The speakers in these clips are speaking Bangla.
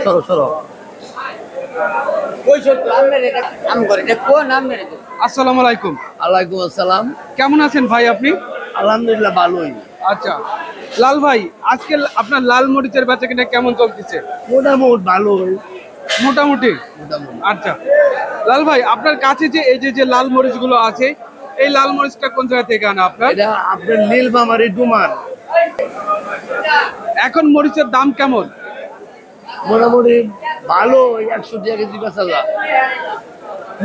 সরো সরো। আসসালামু আলাইকুম। ওয়ালাইকুম আসসালাম। কেমন আছেন ভাই আপনি? আলহামদুলিল্লাহ ভালোই। আচ্ছা লাল ভাই, আজকে আপনার লাল মরিচের বেচাকেনা কেমন চলতেছে? মোটামুটি ভালোই। মোটামুটি। মোটামুটি আচ্ছা লাল ভাই, আপনার কাছে যে এই যে লাল মরিচগুলো আছে, এই লাল মরিচটা কোন জায়গা থেকে আনা আপনার? এটা আপনার নীলফামারী ডুমার। এখন মরিচের দাম কেমন? মোটামুটি ভালো, 100 টাকা কেজি বেচা যায়।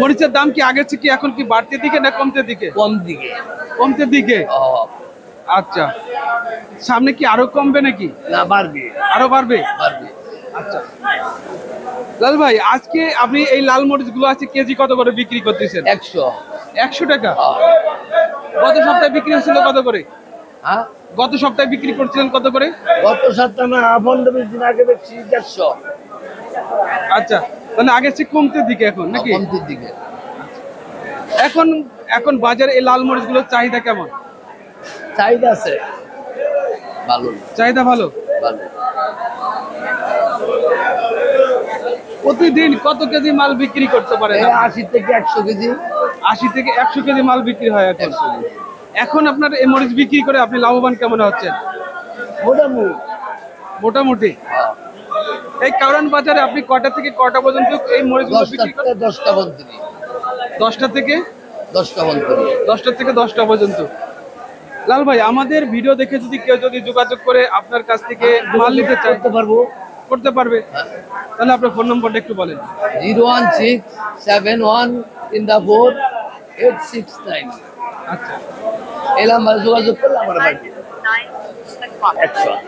মরিচের দাম কি আগের থেকে এখন কি বাড়তে দিকে না কমতে দিকে? কম দিকে। কমতে দিকে। ও, আচ্ছা, সামনে কি আরো কমবে নাকি? না বাড়বে। আরো বাড়বে? বাড়বে। আচ্ছা লাল ভাই, আজকে আপনি এই লাল মরিচ গুলো আছে কেজি কত করে বিক্রি করতেছেন? 100। 100 টাকা। গত সপ্তাহে বিক্রি হচ্ছিল কত করে? হ্যাঁ, গত সপ্তাহে বিক্রি করছিলেন কত করে? গত সপ্তাহে না 15-20 দিন আগে বেচছি 150। আচ্ছা, তাহলে আগের চেয়ে কমতে দিকে এখন নাকি? কমতির দিকে। এখন এখন বাজারে এই লাল মরিচ গুলোর চাহিদা কেমন? চাহিদা আছে ভালো। চাহিদা ভালো। ভালো। প্রতিদিন কত কেজি মাল বিক্রি করতে পারেন? 80 থেকে 100 কেজি। 80 থেকে 100 কেজি মাল বিক্রি হয় এখন। 100 কেজি। এখন আপনার এই মরিচ বিক্রি করে আপনি লাভবান কেমন হচ্ছেন? মোটামুটি। মোটামুটি। হ্যাঁ। এই কারণ বাজারে আপনি কটা থেকে কটা পর্যন্ত এই মরিচগুলো 10টা বিক্রি করেন? থেকে 10টা বন্ধুরি। 10টা থেকে 10টা বন্ধুরি। 10টা থেকে 10টা পর্যন্ত। লাল ভাই, আমাদের ভিডিও দেখে যদি কেউ যোগাযোগ করে আপনার কাছ থেকে মাল নিতে চায়, করতে পারবো। করতে পারবে? তাহলে আপনার ফোন নম্বরটা একটু বলেন। 01671348669। আচ্ছা, এই নাম্বারে যোগাযোগ করলে আমার বাড়ি 100 একদম।